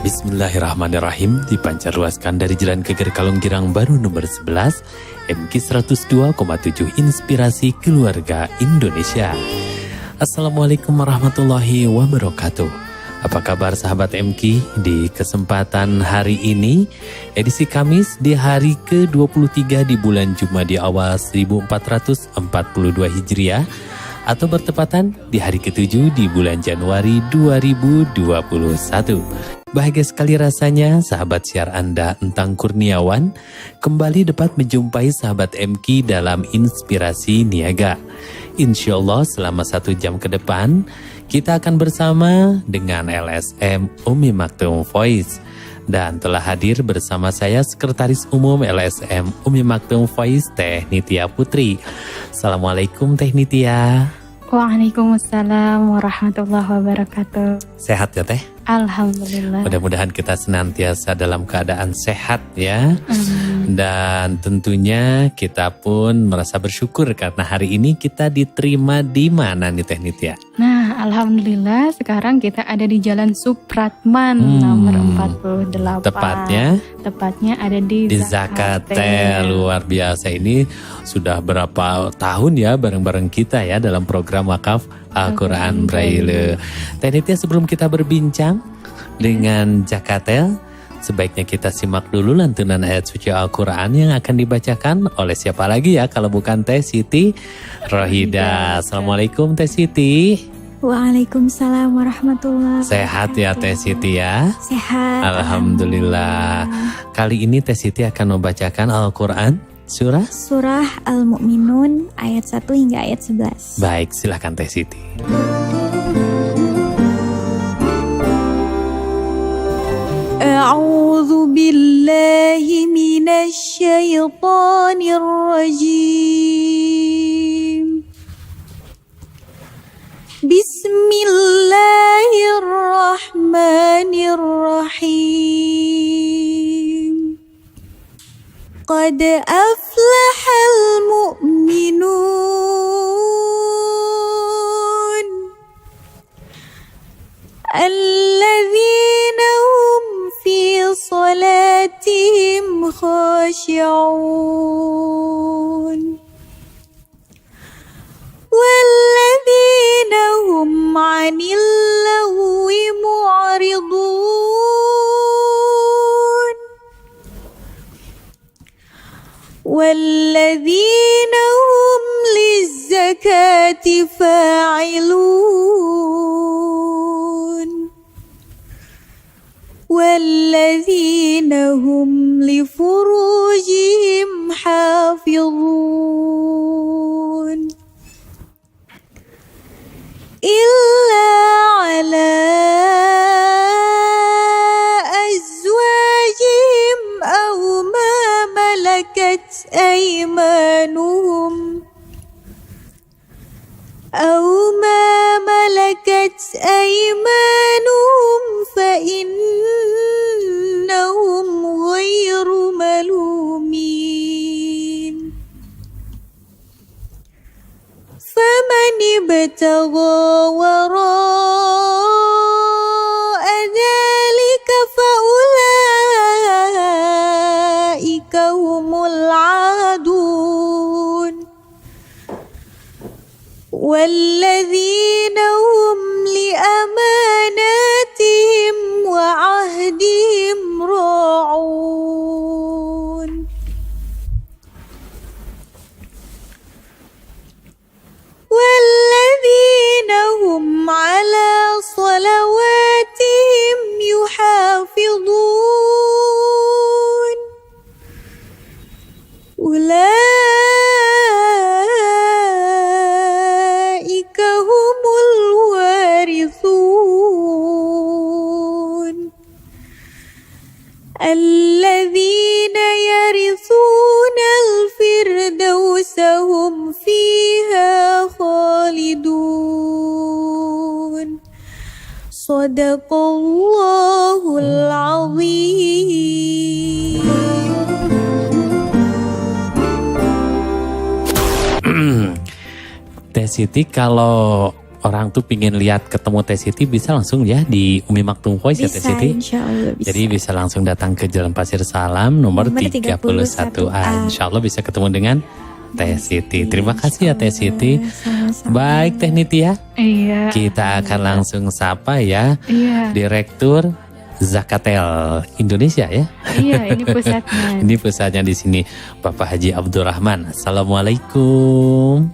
Bismillahirrahmanirrahim. Dipancarluaskan dari Jalan Geger Kalong Girang Baru nomor 11, MK 102,7 Inspirasi Keluarga Indonesia. Assalamualaikum warahmatullahi wabarakatuh. Apa kabar sahabat MK? Di kesempatan hari ini, edisi Kamis di hari ke-23 di bulan Jumadi awal 1442 Hijriah, atau bertepatan di hari ke-7 di bulan Januari 2021. Bahagia sekali rasanya sahabat siar Anda Entang Kurniawan kembali dapat menjumpai sahabat MK dalam Inspirasi Niaga. Insya Allah selama 1 jam ke depan kita akan bersama dengan LSM Umi Maktum Voice. Dan telah hadir bersama saya Sekretaris Umum LSM Umi Maktum Voice, Teh Nitya Putri. Assalamualaikum Teh Nitya. Waalaikumsalam warahmatullahi wabarakatuh. Sehat ya Teh? Alhamdulillah. Mudah-mudahan kita senantiasa dalam keadaan sehat ya. Dan tentunya kita pun merasa bersyukur karena hari ini kita diterima di mana nih Teh Nitya? Nah, alhamdulillah sekarang kita ada di Jalan Supratman nomor 48. Tepatnya ada di Zakatel. Luar biasa, ini sudah berapa tahun ya bareng-bareng kita ya dalam program wakaf Al-Quran Braille. Teh Nitya, sebelum kita berbincang dengan Zakatel, sebaiknya kita simak dulu lantunan ayat suci Al-Quran yang akan dibacakan oleh siapa lagi ya kalau bukan Teh Siti Rohida. Assalamualaikum Teh Siti. Waalaikumsalam warahmatullahi wabarakatuh. Sehat ya Teh Siti ya? Sehat. Alhamdulillah. Kali ini Teh Siti akan membacakan Al-Quran Surah Al-Mu'minun ayat 1 hingga ayat 11. Baik, silakan Teh Siti. A'udzu billahi minasy syaithanir rajim. Bismillahirrahmanirrahim. Qad aflahal mu'minun alladzina hum fi salatihim khashi'un walladzina hum 'anil lagwi mu'ridun والذين هم للزكاة فاعلون والذين هم لفروجهم حافظون إلا على أزواجهم أو ما ملكت أيمانهم فإنهم غير ملومين فمن ابتغى وراء ذلك فأولئك هم العادون والذين هم لأماناتهم وعهدهم راعون والذين هم على صلواتهم يحافظون أولئك هم الوارثون الذين يرثون الفردوس هم فيها خالدون Sadaqallahul azim. Teh Siti, kalau orang tuh pingin lihat ketemu Teh Siti bisa langsung ya di Umi Maktum Voice ya Teh Siti. Insya Allah bisa. Jadi bisa langsung datang ke Jalan Pasir Salam nomor 31A. Insya Allah bisa ketemu dengan Teh Siti. Terima kasih ya Teh Siti. Sama-sama. Baik Teh Nitya, Iya. kita akan langsung sapa ya Iya. Direktur Zakatel Indonesia ya. Iya, ini pusatnya. Ini pusatnya di sini Bapak Haji Abdurrahman. Assalamualaikum.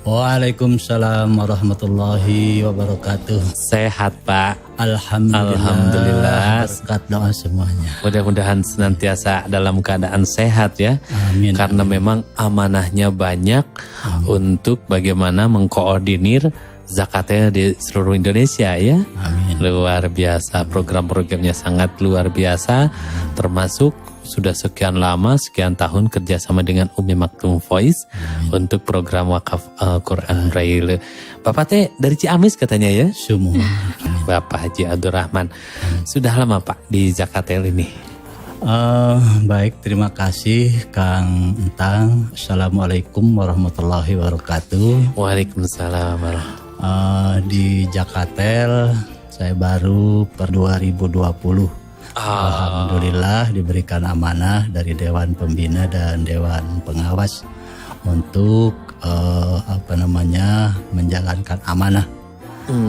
Waalaikumsalam warahmatullahi wabarakatuh. Sehat Pak. Alhamdulillah. Berkat doa semuanya. Mudah-mudahan senantiasa dalam keadaan sehat ya. Amin. Karena memang amanahnya banyak untuk bagaimana mengkoordinir zakatnya di seluruh Indonesia ya. Amin. Luar biasa, program-programnya sangat luar biasa, termasuk sudah sekian lama, sekian tahun kerjasama dengan Umi Maktum Voice untuk program wakaf Quran Braille. Bapak teh dari Ciamis katanya ya? Semua. Bapak Haji Abdurrahman. Sudah lama Pak di Zakatel ini? Baik, terima kasih Kang Entang. Assalamualaikum warahmatullahi wabarakatuh. Waalaikumsalam. Di Zakatel saya baru per 2020. Alhamdulillah diberikan amanah dari Dewan Pembina dan Dewan Pengawas untuk menjalankan amanah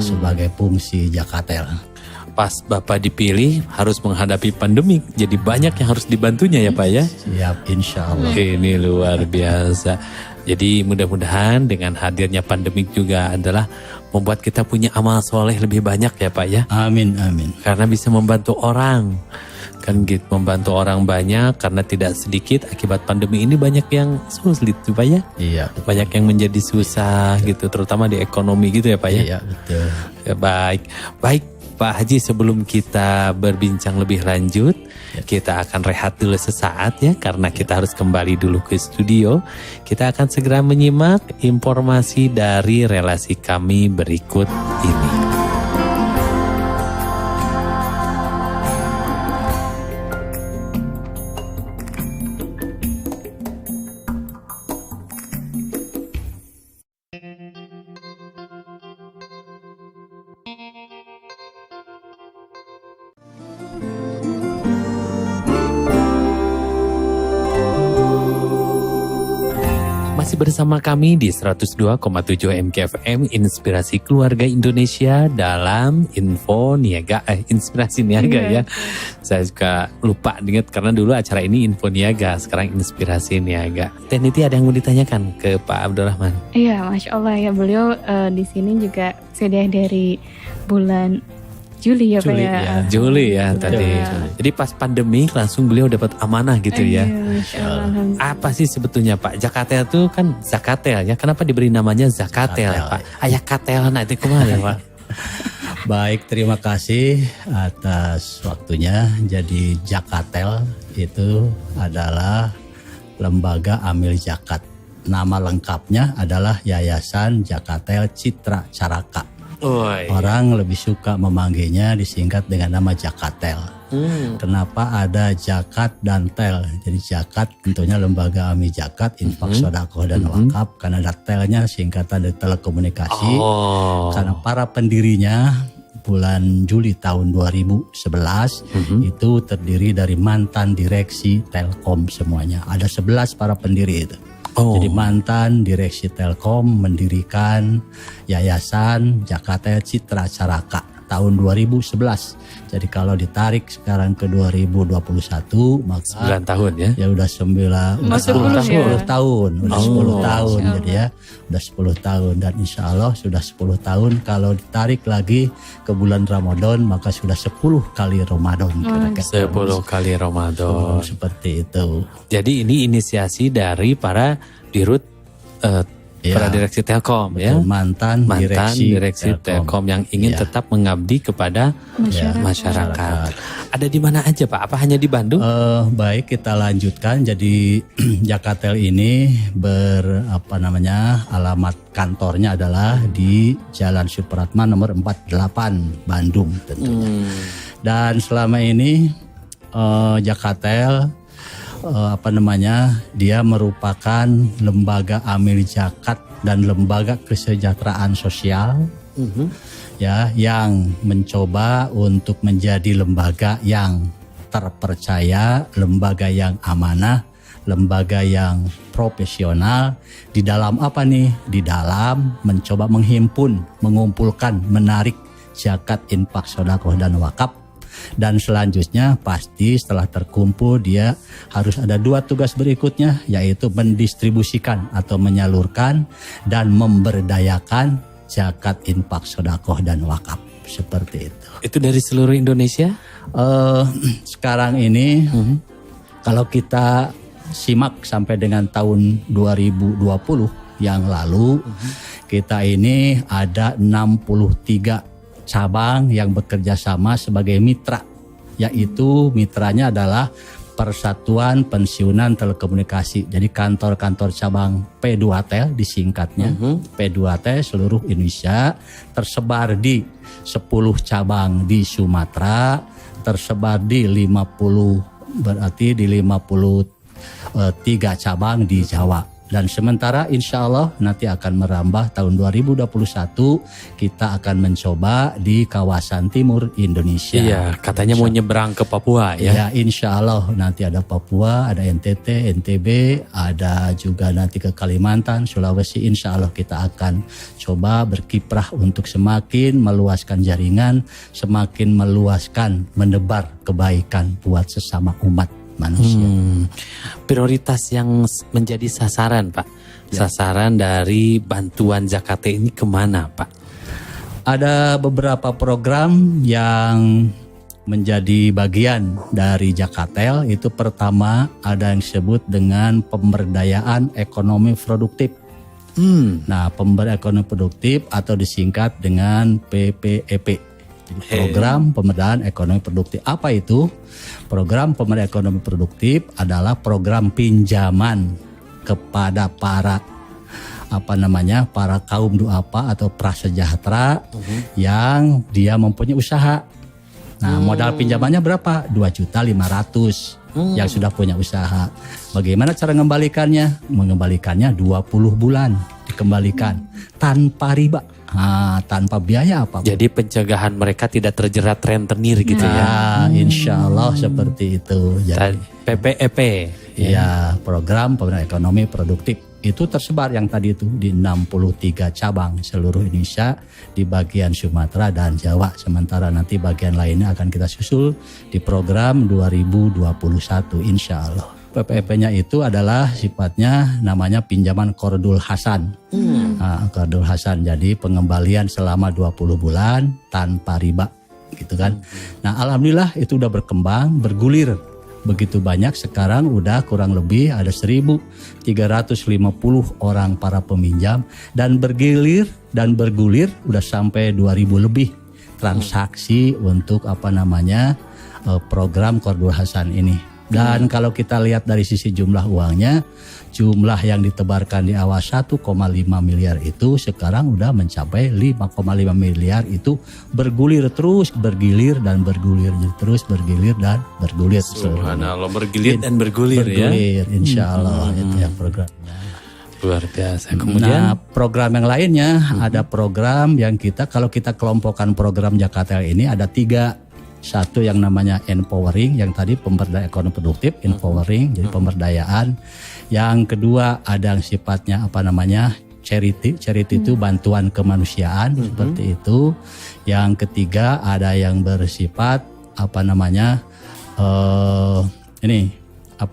sebagai fungsi Zakatel. Pas Bapak dipilih harus menghadapi pandemi, jadi banyak yang harus dibantunya ya Pak ya. Siap, insya Allah. Ini luar biasa. Jadi mudah-mudahan dengan hadirnya pandemik juga adalah membuat kita punya amal soleh lebih banyak ya Pak ya. Amin, amin. Karena bisa membantu orang. Kan gitu, membantu orang banyak karena tidak sedikit akibat pandemi ini banyak yang sulit tuh Pak ya. Iya. Banyak yang menjadi susah gitu, terutama di ekonomi gitu ya Pak ya. Iya, betul. Ya, baik Pak Haji, sebelum kita berbincang lebih lanjut, kita akan rehat dulu sesaat ya, karena kita harus kembali dulu ke studio. Kita akan segera menyimak informasi dari relasi kami berikut ini. Masih bersama kami di 102,7 MKFM Inspirasi Keluarga Indonesia dalam Info Niaga, Inspirasi Niaga ya. Saya juga lupa ingat karena dulu acara ini Info Niaga, sekarang Inspirasi Niaga. Teh Niti, ada yang mau ditanyakan ke Pak Abdurrahman? Iya, Masya Allah ya, beliau di sini juga sudah dari bulan Juli ya Pak ya. Juli ya tadi. Jadi pas pandemi langsung beliau dapat amanah gitu ya. Masya Allah. Apa sih sebetulnya Pak? Zakatel itu kan Zakatel ya. Kenapa diberi namanya Zakatel Pak? Ayah katel nanti kemana Pak? Baik, terima kasih atas waktunya. Jadi Zakatel itu adalah Lembaga Amil Zakat. Nama lengkapnya adalah Yayasan Zakatel Citra Caraka. Orang lebih suka memanggilnya disingkat dengan nama Zakatel. Kenapa ada zakat dan tel? Jadi zakat tentunya Lembaga Amil Zakat, Infak, Sodakoh dan Wakaf. Karena ada telnya singkatan dari telekomunikasi. Karena para pendirinya bulan Juli tahun 2011 itu terdiri dari mantan direksi Telkom semuanya. Ada 11 para pendiri itu. Jadi mantan direksi Telkom mendirikan Yayasan Zakatel Citra Caraka tahun 2011. Jadi kalau ditarik sekarang ke 2021 maka 9 tahun ya. Ya udah 10 tahun. Udah 10 tahun jadi ya. Udah 10 tahun dan insya Allah sudah 10 tahun. Kalau ditarik lagi ke bulan Ramadan maka sudah 10 kali Ramadan. 10 kali Ramadan. Seperti itu. Jadi ini inisiasi dari para dirut Kepala Direksi Telkom ya. Mantan direksi Telkom yang ingin tetap mengabdi kepada masyarakat. Ada di mana aja Pak? Apa hanya di Bandung? Baik, kita lanjutkan. Jadi Jakatel ini alamat kantornya adalah di Jalan Supratman nomor 48 Bandung tentunya. Dan selama ini Jakatel dia merupakan lembaga amil zakat dan lembaga kesejahteraan sosial yang mencoba untuk menjadi lembaga yang terpercaya, lembaga yang amanah, lembaga yang profesional di dalam di dalam mencoba menghimpun, mengumpulkan, menarik zakat, infak, sedekah dan wakaf. Dan selanjutnya pasti setelah terkumpul dia harus ada 2 tugas berikutnya, yaitu mendistribusikan atau menyalurkan dan memberdayakan zakat, infak, sedekah dan wakaf, seperti itu. Itu dari seluruh Indonesia? Sekarang ini kalau kita simak sampai dengan tahun 2020 yang lalu, kita ini ada 63 cabang yang bekerja sama sebagai mitra, yaitu mitranya adalah Persatuan Pensiunan Telekomunikasi. Jadi kantor-kantor cabang P2T disingkatnya, P2T seluruh Indonesia, tersebar di 10 cabang di Sumatera, tersebar di 53 cabang di Jawa. Dan sementara insya Allah nanti akan merambah tahun 2021 kita akan mencoba di kawasan timur Indonesia. Iya, katanya mau nyebrang ke Papua ya. Ya, insya Allah nanti ada Papua, ada NTT, NTB, ada juga nanti ke Kalimantan, Sulawesi. Insya Allah kita akan coba berkiprah untuk semakin meluaskan jaringan, semakin meluaskan, menebar kebaikan buat sesama umat manusia. Prioritas yang menjadi sasaran Pak, sasaran dari bantuan zakat ini kemana Pak? Ada beberapa program yang menjadi bagian dari Jakatel. Itu pertama ada yang disebut dengan pemberdayaan ekonomi produktif. Nah, pemberdayaan ekonomi produktif atau disingkat dengan PPEP. Program Pemberdayaan Ekonomi Produktif. Apa itu? Program Pemberdayaan Ekonomi Produktif adalah program pinjaman kepada para kaum duafa atau prasejahtera yang dia mempunyai usaha. Nah, modal pinjamannya berapa? 2.500.000 yang sudah punya usaha. Bagaimana cara mengembalikannya? Mengembalikannya 20 bulan dikembalikan tanpa riba. Tanpa biaya apa. Jadi pencegahan mereka tidak terjerat rentenir gitu ya. Insya Allah seperti itu. Jadi PPEP ya, program pemberdayaan ekonomi produktif itu tersebar yang tadi itu di 63 cabang seluruh Indonesia, di bagian Sumatera dan Jawa. Sementara nanti bagian lainnya akan kita susul di program 2021 insya Allah. PPEP-nya itu adalah sifatnya namanya pinjaman Qardul Hasan. Qardul Hasan, jadi pengembalian selama 20 bulan tanpa riba gitu kan. Nah, alhamdulillah itu udah berkembang, bergulir begitu banyak. Sekarang udah kurang lebih ada 1.350 orang para peminjam dan bergulir udah sampai 2.000 lebih transaksi untuk program Qardul Hasan ini. Dan kalau kita lihat dari sisi jumlah uangnya, jumlah yang ditebarkan di awal 1,5 miliar itu sekarang udah mencapai 5,5 miliar. Itu bergulir terus, bergilir dan bergulir, terus bergilir dan bergulir. Subhanallah, bergilir dan bergulir ya. Insya Allah itu ya programnya. Luar biasa. Kemudian program yang lainnya ada program yang kalau kita kelompokkan program Jakatel ini ada 3. Satu yang namanya empowering, yang tadi pemberdayaan ekonomi produktif, empowering, jadi pemberdayaan. Yang kedua ada yang sifatnya charity itu bantuan kemanusiaan, seperti itu. Yang ketiga ada yang bersifat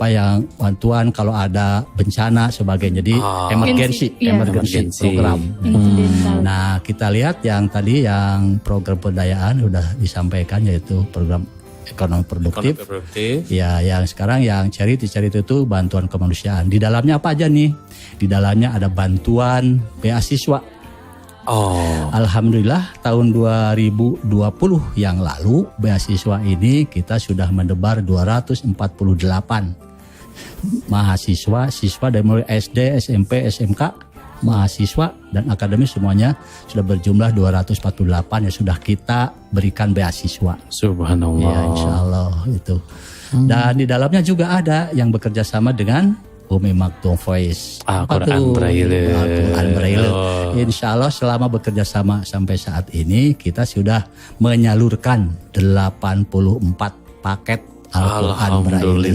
yang bantuan kalau ada bencana sebagainya, jadi emergency program. Nah, kita lihat yang tadi yang program pemberdayaan sudah disampaikan, yaitu program ekonomi produktif. Ya, yang sekarang yang charity itu bantuan kemanusiaan. Di dalamnya apa aja nih? Di dalamnya ada bantuan beasiswa. Alhamdulillah tahun 2020 yang lalu beasiswa ini kita sudah mendebar 248 siswa dari mulai SD, SMP, SMK, mahasiswa dan akademis semuanya sudah berjumlah 248 yang sudah kita berikan beasiswa. Subhanallah. Ya, insya Allah itu. Dan di dalamnya juga ada yang bekerja sama dengan Umi Maktoum Voice. Al-Quran Braille. Al-Quran Braille. Insya Allah selama bekerja sama sampai saat ini kita sudah menyalurkan 84 paket Al-Quran Braille.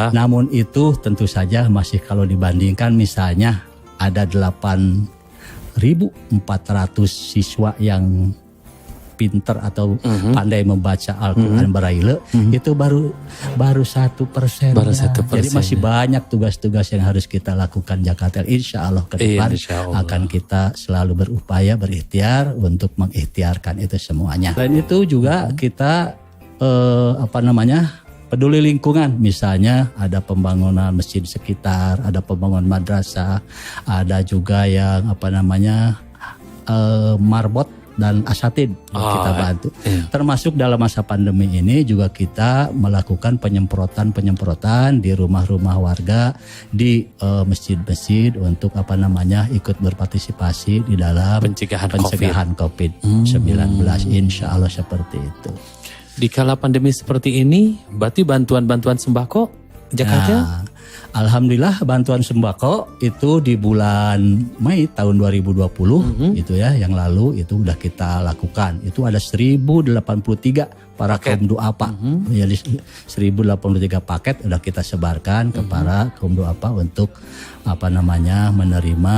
Namun itu tentu saja masih kalau dibandingkan misalnya ada 8.400 siswa yang pinter atau pandai membaca Al-Quran Braille, itu baru 1%. Jadi masih banyak tugas-tugas yang harus kita lakukan Jakatel. Insya Allah ke depan akan kita selalu berupaya berikhtiar untuk mengikhtiarkan itu semuanya. Dan itu juga kita peduli lingkungan, misalnya ada pembangunan masjid sekitar, ada pembangunan madrasah, ada juga yang marbot dan asatid kita bantu. Termasuk dalam masa pandemi ini juga kita melakukan penyemprotan di rumah-rumah warga, di masjid-masjid untuk ikut berpartisipasi di dalam pencegahan COVID-19. Insya Allah seperti itu. Di kala pandemi seperti ini, berarti bantuan sembako Jakarta? Alhamdulillah bantuan sembako itu di bulan Mei tahun 2020 itu ya, yang lalu itu udah kita lakukan. Itu ada 1083 para kaum du'afa. Jadi 1083 paket udah kita sebarkan ke para kaum du'afa untuk menerima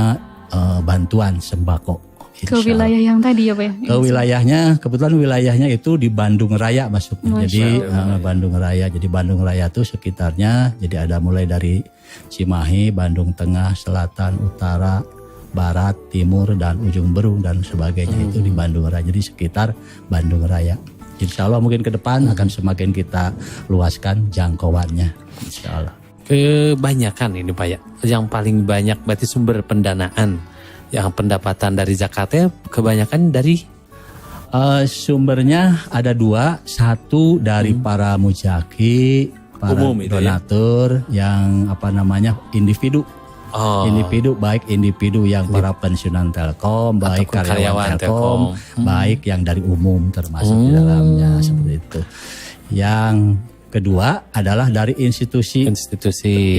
bantuan sembako. Ke wilayah yang tadi ya Pak ya? Ke wilayahnya, kebetulan wilayahnya itu di Bandung Raya masuknya. Jadi Bandung Raya. Jadi Bandung Raya itu sekitarnya, jadi ada mulai dari Cimahi, Bandung Tengah, Selatan, Utara, Barat, Timur, dan Ujung Berung dan sebagainya itu di Bandung Raya. Jadi sekitar Bandung Raya. Insya Allah mungkin ke depan akan semakin kita luaskan jangkauannya. Insya Allah. Kebanyakan ini Pak ya, yang paling banyak berarti sumber pendanaan. Yang pendapatan dari zakatnya kebanyakan dari sumbernya ada dua, satu dari para mujaki, para donatur yang individu, baik individu yang para pensiunan Telkom, baik karyawan Telkom, baik yang dari umum termasuk di dalamnya seperti itu. Yang kedua adalah dari institusi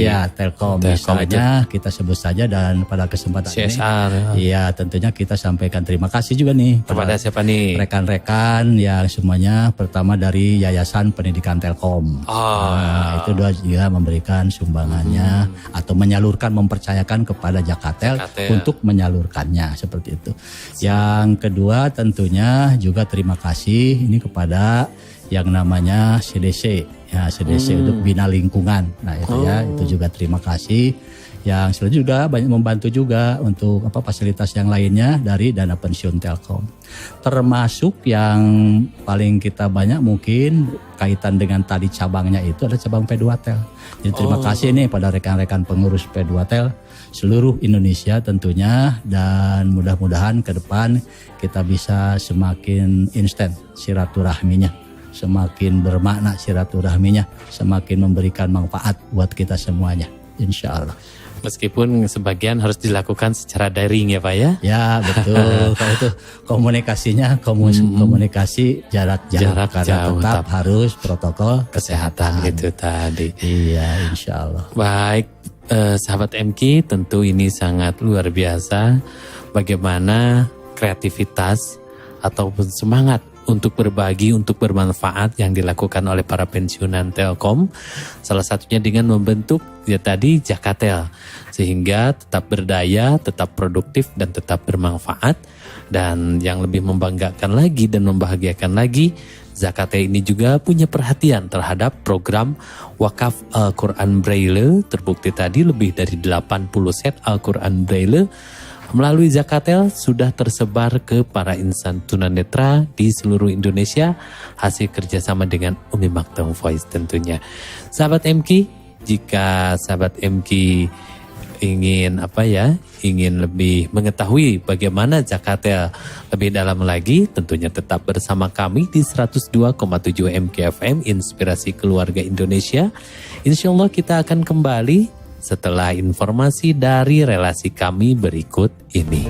ya Telkom misalnya itu. Kita sebut saja dan pada kesempatan CSR ini ya tentunya kita sampaikan terima kasih juga nih kepada siapa nih rekan-rekan yang semuanya, pertama dari Yayasan Pendidikan Telkom. Itu juga memberikan sumbangannya atau menyalurkan, mempercayakan kepada Jakatel untuk menyalurkannya seperti itu. Yang kedua tentunya juga terima kasih ini kepada yang namanya CDC ya, CDC untuk bina lingkungan. Nah itu ya, itu juga terima kasih. Yang selanjutnya juga banyak membantu juga untuk fasilitas yang lainnya dari dana pensiun Telkom. Termasuk yang paling kita banyak mungkin kaitan dengan tadi cabangnya itu ada cabang P2Tel. Jadi terima kasih nih pada rekan-rekan pengurus P2Tel seluruh Indonesia tentunya, dan mudah-mudahan ke depan kita bisa semakin instan silaturahminya, semakin bermakna silaturahminya, semakin memberikan manfaat buat kita semuanya, insya Allah. Meskipun sebagian harus dilakukan secara daring ya Pak ya? Ya betul, kalau itu komunikasinya komunikasi jarak jauh karena tetap harus protokol kesehatan gitu tadi. Iya, insya Allah. Baik, sahabat MK, tentu ini sangat luar biasa bagaimana kreativitas ataupun semangat untuk berbagi, untuk bermanfaat yang dilakukan oleh para pensiunan Telkom. Salah satunya dengan membentuk ya tadi Jakatel, sehingga tetap berdaya, tetap produktif dan tetap bermanfaat. Dan yang lebih membanggakan lagi dan membahagiakan lagi, Jakatel ini juga punya perhatian terhadap program wakaf Al-Quran Braille. Terbukti tadi lebih dari 80 set Al-Quran Braille Melalui Zakatel sudah tersebar ke para insan tunanetra di seluruh Indonesia hasil kerjasama dengan Umi Maktoum Voice tentunya. Sahabat MQ, jika sahabat MQ ingin ingin lebih mengetahui bagaimana Zakatel lebih dalam lagi, tentunya tetap bersama kami di 102,7 MKFM Inspirasi Keluarga Indonesia. Insya Allah kita akan kembali setelah informasi dari relasi kami berikut ini.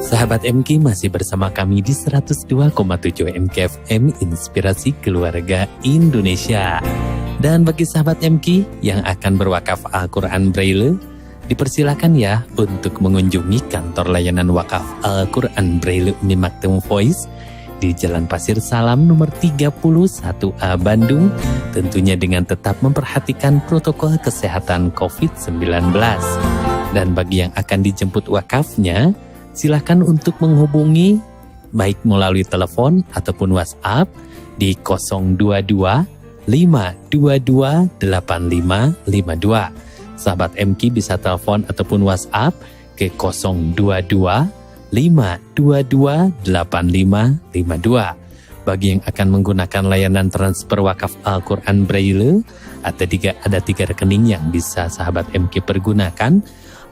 Sahabat MK masih bersama kami di 102,7 MKFM Inspirasi Keluarga Indonesia. Dan bagi sahabat MK yang akan berwakaf Al-Quran Braille, dipersilakan ya untuk mengunjungi kantor layanan wakaf Al-Quran Braille Umi Maktoum Voice di Jalan Pasir Salam nomor 31A Bandung, tentunya dengan tetap memperhatikan protokol kesehatan COVID-19. Dan bagi yang akan dijemput wakafnya, silakan untuk menghubungi baik melalui telepon ataupun WhatsApp di 022 522 8552. Sahabat MK bisa telepon ataupun WhatsApp ke 022 522 8552. Bagi yang akan menggunakan layanan transfer wakaf Al-Quran Braille, ada tiga rekening yang bisa sahabat MK pergunakan.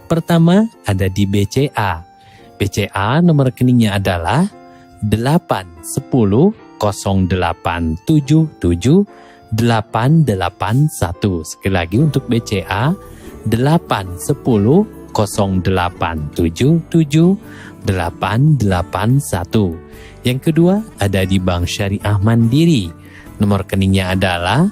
Pertama ada di BCA. BCA nomor rekeningnya adalah 81008778881. Sekali lagi untuk BCA 81008778881. Yang kedua ada di Bank Syariah Mandiri. Nomor rekeningnya adalah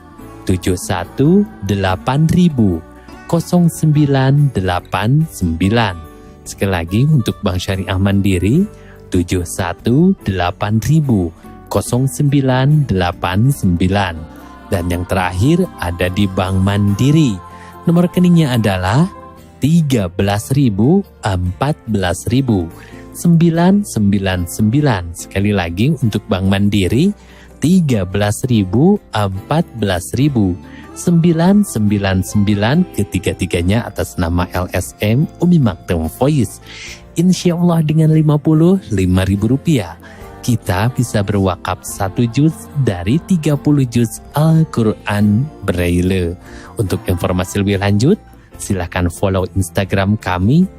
718000989. Sekali lagi untuk Bank Syariah Mandiri 718000989. Dan yang terakhir ada di Bank Mandiri. Nomor rekeningnya adalah 13.000 14.000 999. Sekali lagi untuk Bank Mandiri 13.000 14.000 999, ketiga-tiganya atas nama LSM Umi Maktoum Voice. Insya Allah dengan Rp55.000 kita bisa berwakaf 1 juz dari 30 juz Al-Quran Braille. Untuk informasi lebih lanjut, silahkan follow Instagram kami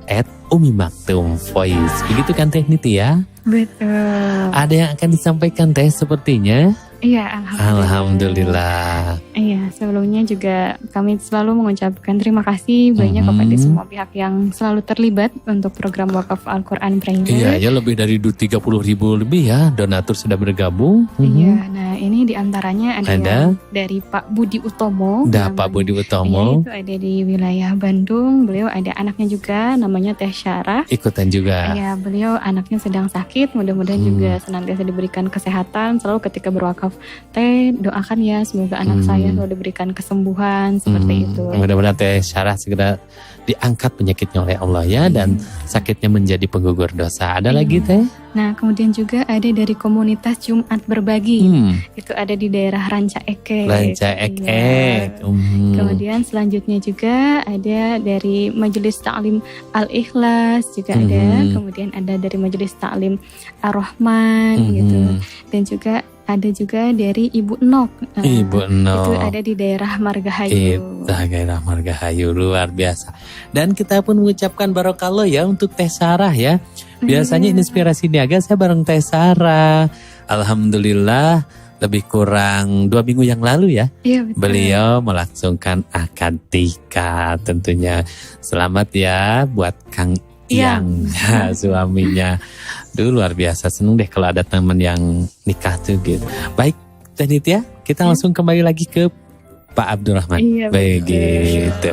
@umimaktoumvoice. Begitu kan Teh Niti ya? Betul. Ada yang akan disampaikan Teh sepertinya? Iya, Alhamdulillah. Iya, sebelumnya juga kami selalu mengucapkan terima kasih banyak kepada semua pihak yang selalu terlibat untuk program wakaf Al-Quran Braille. Iya, ya lebih dari 30.000 lebih ya donatur sudah bergabung. Iya, nah ini diantaranya ada yang dari Pak Budi Utomo. Pak Budi Utomo. Itu ada di wilayah Bandung. Beliau ada anaknya juga, namanya Teh Syarah. Ikutan juga. Iya, beliau anaknya sedang sakit. Mudah-mudahan juga senantiasa diberikan kesehatan. Selalu ketika berwakaf, Teh doakan ya semoga anak saya selalu diberikan kesembuhan seperti itu. Mudah-mudahan Teh Syarah segera diangkat penyakitnya oleh Allah ya, dan sakitnya menjadi penggugur dosa. Ada lagi Teh? Nah, kemudian juga ada dari komunitas Jumat Berbagi. Itu ada di daerah Ranca Ekek. Kemudian selanjutnya juga ada dari Majelis Ta'lim Al-Ikhlas juga ada. Kemudian ada dari Majelis Ta'lim Ar-Rahman gitu. Dan juga ada juga dari Ibu Nok. Ibu Nok. Itu ada di daerah Margahayu. Daerah Margahayu, luar biasa. Dan kita pun mengucapkan barokallah ya untuk Teh Sarah ya. Biasanya Inspirasi Niaga saya bareng Teh Sarah. Alhamdulillah lebih kurang 2 minggu yang lalu ya. Iya, betul. Beliau melangsungkan akad nikah tentunya. Selamat ya buat Kang Yang suaminya. Duh, luar biasa, seneng deh kalau ada teman yang nikah tuh gitu. Baik Teh Nitya, kita langsung kembali lagi ke Pak Abdurrahman. Iya, begitu.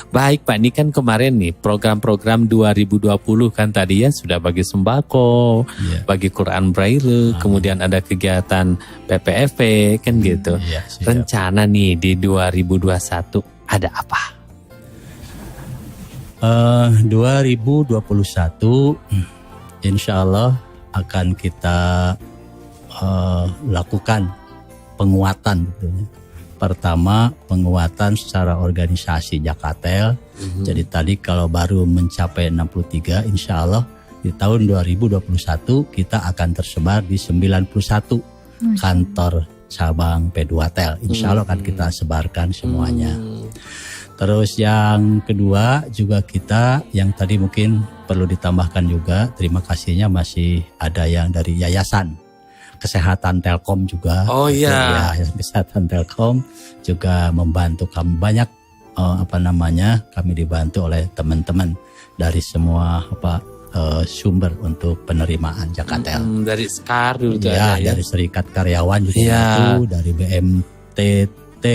Baik Pak, ini kan kemarin nih program-program 2020 kan tadi ya sudah bagi sembako, bagi Quran Braille, kemudian ada kegiatan PPFP kan gitu. Rencana nih di 2021 ada apa? 2021 insya Allah akan kita lakukan penguatan tentunya. Pertama, penguatan secara organisasi Jakatel. Jadi tadi kalau baru mencapai 63, insya Allah di tahun 2021 kita akan tersebar di 91 kantor cabang P2Tel. Insya Allah akan kita sebarkan semuanya. Terus yang kedua juga kita, yang tadi mungkin perlu ditambahkan juga, terima kasihnya masih ada yang dari Yayasan Kesehatan Telkom juga. Oh iya. Ya, Kesehatan Telkom juga membantu kami banyak. Kami dibantu oleh teman-teman dari semua sumber untuk penerimaan Jakatel. Dari SKAR dulu ya, dari Serikat Karyawan juga itu, dari BMTT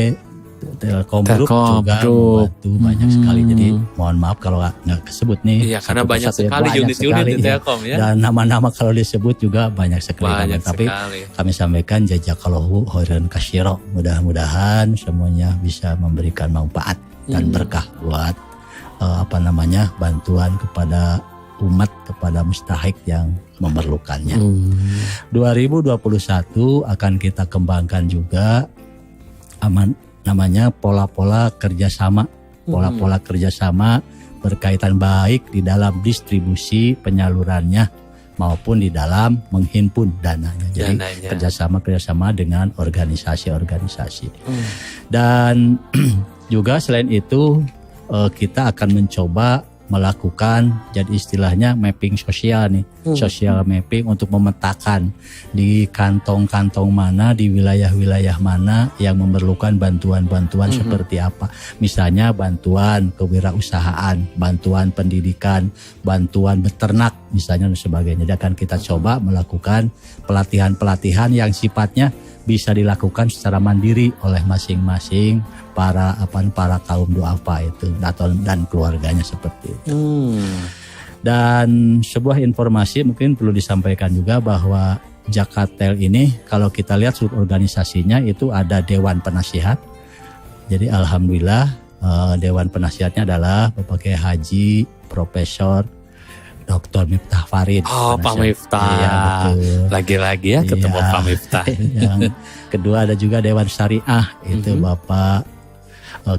Telkom Group juga membantu banyak sekali. Jadi mohon maaf kalau nggak kesebut nih. Iya, karena banyak sekali unit-unit di Telkom ya. Dan nama-nama kalau disebut juga banyak sekali. Tapi kami sampaikan jazakallahu khairan katsira. Mudah-mudahan semuanya bisa memberikan manfaat dan berkah buat bantuan kepada umat, kepada mustahik yang memerlukannya. 2021 akan kita kembangkan juga namanya pola-pola kerjasama. Pola-pola kerjasama berkaitan baik di dalam distribusi penyalurannya maupun di dalam menghimpun dananya. Jadi kerjasama dengan organisasi-organisasi. Dan juga selain itu kita akan mencoba melakukan, jadi istilahnya mapping sosial nih, social mapping untuk memetakan di kantong-kantong mana, di wilayah-wilayah mana yang memerlukan bantuan-bantuan seperti apa. Misalnya bantuan kewirausahaan, bantuan pendidikan, bantuan beternak misalnya dan sebagainya. Jadi akan kita coba melakukan pelatihan-pelatihan yang sifatnya bisa dilakukan secara mandiri oleh masing-masing para kaum duafa itu dan keluarganya seperti itu. Dan sebuah informasi mungkin perlu disampaikan juga bahwa Jakatel ini kalau kita lihat struktur organisasinya itu ada Dewan Penasihat. Jadi alhamdulillah Dewan Penasihatnya adalah Bapak Kiai Haji Profesor Dr. Miftah Farid. Oh, Pak Miftah. Iya, betul. Lagi-lagi ya ketemu Pak Miftah. Yang kedua ada juga Dewan Syariah, itu Bapak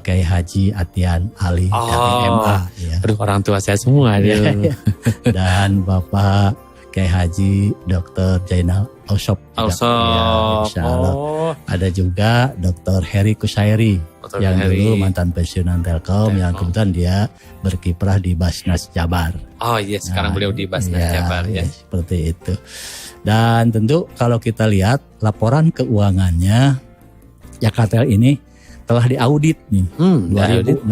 Kiai Haji Atian Ali dari MA. Ya. Aduh, orang tua saya semua dia. Dan Bapak Kiai Haji Dr. Jainal Ausop. Ya, insya Allah. Ada juga Dr. Heri Kusairi yang dulu mantan pensiunan Telkom, yang kebetulan dia berkiprah di Basnas Jabar. Oh iya, sekarang beliau di Basnas Jabar ya. Seperti itu. Dan tentu kalau kita lihat laporan keuangannya Jakatel ini telah diaudit nih, 2016,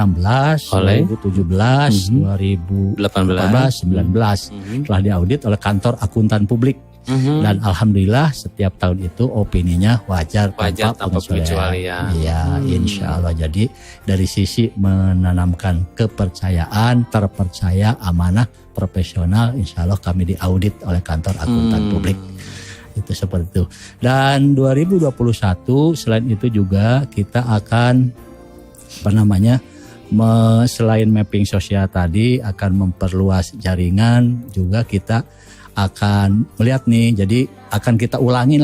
2017, 2018, 2019 telah diaudit oleh kantor akuntan publik. Dan alhamdulillah setiap tahun itu opininya wajar tanpa pengecualian. Ya, insya Allah. Jadi dari sisi menanamkan kepercayaan, terpercaya, amanah, profesional, insya Allah kami diaudit oleh kantor akuntan publik. Itu seperti itu. Dan 2021 selain itu juga kita akan selain mapping sosial tadi akan memperluas jaringan, juga kita akan melihat nih, jadi akan kita ulangi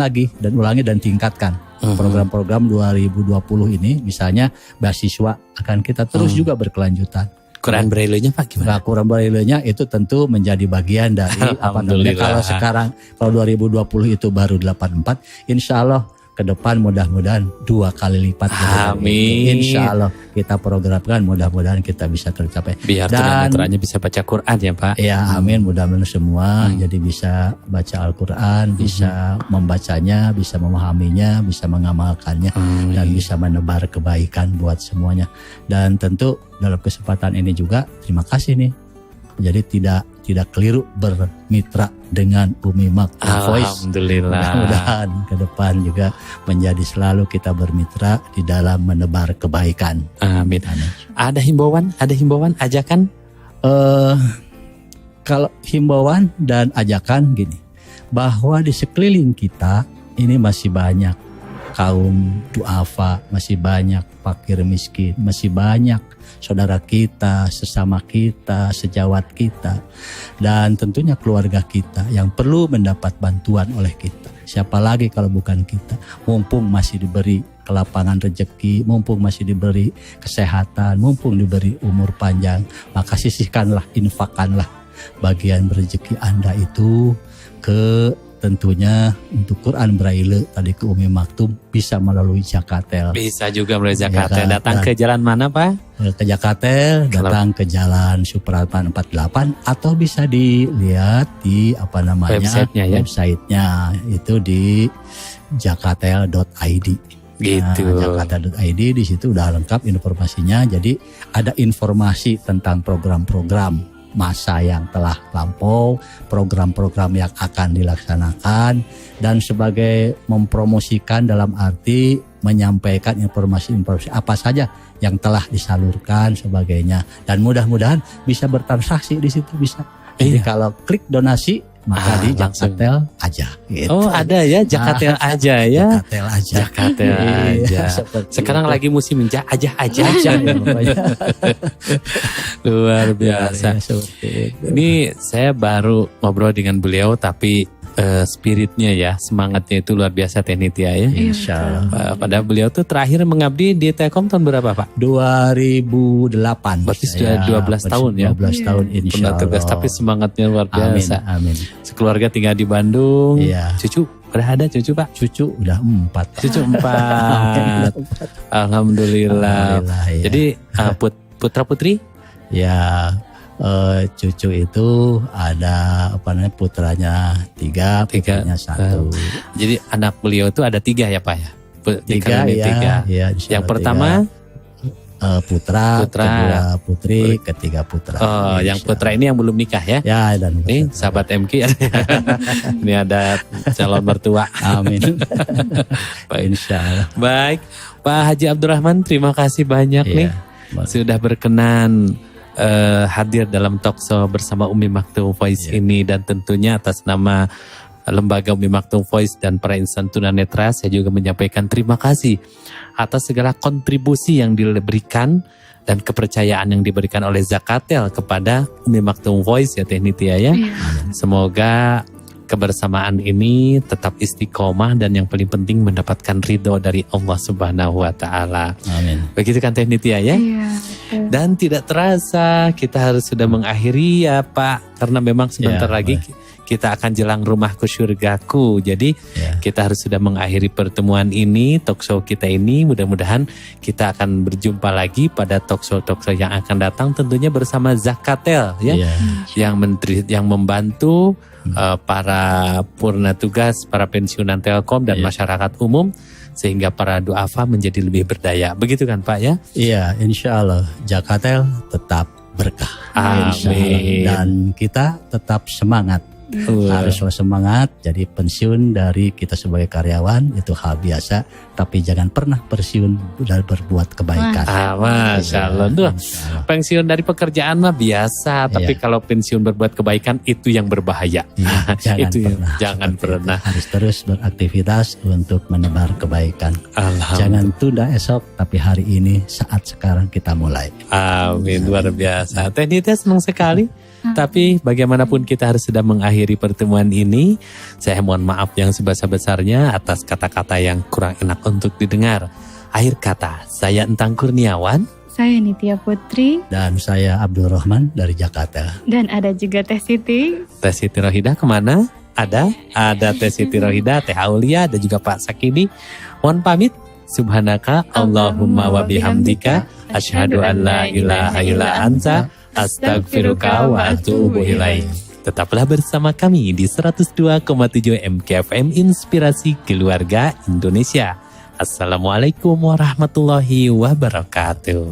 dan tingkatkan program-program 2020 ini. Misalnya beasiswa akan kita terus juga berkelanjutan. Quran Braille-nya Pak gimana? Nah, Quran Braille-nya itu tentu menjadi bagian dari kalau sekarang, kalau 2020 itu baru 84, insya Allah ke depan mudah-mudahan 2 kali lipat. Amin. Insya Allah kita programkan, mudah-mudahan kita bisa tercapai. Biar tunanetranya bisa baca Quran ya Pak. Ya amin, mudah-mudahan semua jadi bisa baca Al-Quran, bisa membacanya, bisa memahaminya, bisa mengamalkannya, dan bisa menebar kebaikan buat semuanya. Dan tentu dalam kesempatan ini juga terima kasih nih. Jadi tidak keliru bermitra dengan Umi Makta Voice. Alhamdulillah. Mudah-mudahan ke depan juga menjadi selalu kita bermitra di dalam menebar kebaikan. Amin. Ada himbauan, ajakan? Kalau himbauan dan ajakan gini, bahwa di sekeliling kita ini masih banyak kaum duafa, masih banyak fakir miskin, masih banyak saudara kita, sesama kita, sejawat kita, dan tentunya keluarga kita yang perlu mendapat bantuan oleh kita. Siapa lagi kalau bukan kita? Mumpung masih diberi kelapangan rezeki, mumpung masih diberi kesehatan, mumpung diberi umur panjang, maka sisihkanlah, infakkanlah bagian rezeki Anda itu ke tentunya untuk Quran Braille tadi ke Umi Maktum bisa melalui Jakatel. Bisa juga melalui Jakatel. Ya, Datang ke jalan mana Pak? Ke Jakatel, datang ke Jalan Supratman 48 atau bisa dilihat di websitenya ya. Websitenya itu di jakatel.id. Gitu. Nah, Jakatel.id di situ udah lengkap informasinya. Jadi ada informasi tentang program-program masa yang telah lampau, program-program yang akan dilaksanakan, dan sebagai mempromosikan dalam arti menyampaikan informasi-informasi apa saja yang telah disalurkan sebagainya, dan mudah-mudahan bisa bertransaksi di situ bisa. Jadi kalau klik donasi maka di Jakatel aja. Gitu. Oh ada ya Jakatel aja ya. Jakatel aja. Jakatel aja. Sekarang lagi musim aja. Luar biasa. Ini saya baru ngobrol dengan beliau tapi spiritnya ya, semangatnya itu luar biasa Teh Nitya ya. Insya Allah. Padahal beliau tuh terakhir mengabdi di Telkom tahun berapa Pak? 2008. Berarti sudah 12 tahun ya. 12 tahun insya Allah. Tapi semangatnya luar biasa. Amin. Sekeluarga tinggal di Bandung. Iya. Cucu udah ada cucu Pak? Cucu udah 4. Cucu 4. Alhamdulillah. Ya. Jadi putra putri? Ya. Cucu itu ada putranya 3, putrinya 1. Jadi anak beliau itu ada 3 ya Pak ya? 3 ya. Yang pertama putra, kedua putri, ketiga putra. Oh, yang putra ini yang belum nikah ya? Ya, dan ini sahabat MK. Ini ada calon mertua. Amin. Insya Allah. Baik, Pak Haji Abdurrahman, terima kasih banyak nih sudah berkenan hadir dalam talkshow bersama Umi Maktum Voice ini, dan tentunya atas nama Lembaga Umi Maktum Voice dan para insan tunanetra saya juga menyampaikan terima kasih atas segala kontribusi yang diberikan dan kepercayaan yang diberikan oleh Jakatel kepada Umi Maktum Voice ya Teh Nitya ya. Semoga kebersamaan ini tetap istiqomah dan yang paling penting mendapatkan ridho dari Allah Subhanahu wa Ta'ala. Amin. Begitu kan Teh Nitya ya? Iya. Dan tidak terasa kita harus sudah mengakhiri ya Pak, karena memang sebentar lagi kita akan jelang rumahku syurgaku. Jadi kita harus sudah mengakhiri pertemuan ini, talkshow kita ini. Mudah-mudahan kita akan berjumpa lagi pada talkshow yang akan datang, tentunya bersama Jakatel ya, yang membantu para purna tugas, para pensiunan Telkom dan masyarakat umum, sehingga para duafa menjadi lebih berdaya. Begitu kan Pak ya? Iya, insya Allah Jakatel tetap berkah. Amin. Dan kita tetap semangat. Haruslah semangat. Jadi pensiun dari kita sebagai karyawan itu hal biasa, tapi jangan pernah pensiun dan berbuat kebaikan. Masya Allah. Duh, pensiun dari pekerjaan mah biasa, tapi kalau pensiun berbuat kebaikan itu yang berbahaya. Jangan pernah. Harus terus beraktivitas untuk menebar kebaikan. Jangan tunda esok, tapi hari ini, saat sekarang kita mulai. Amin, luar biasa. Teh Nitya senang sekali. Tapi bagaimanapun kita harus sudah mengakhiri pertemuan ini. Saya mohon maaf yang sebesar-besarnya atas kata-kata yang kurang enak untuk didengar. Akhir kata, saya Entang Kurniawan. Saya Nitya Putri. Dan saya Abdurrahman dari Jakarta. Dan ada juga Teh Siti. Teh Siti Rohidah kemana? Ada Teh Siti Rohidah, Teh Aulia, dan juga Pak Sakini. Mohon pamit. Subhanaka Allahumma wa bihamdika asyhadu an la ilaha illa anta astagfiruka wa atubu ilaik. Tetaplah bersama kami di 102,7 MKFM Inspirasi Keluarga Indonesia. Assalamualaikum warahmatullahi wabarakatuh.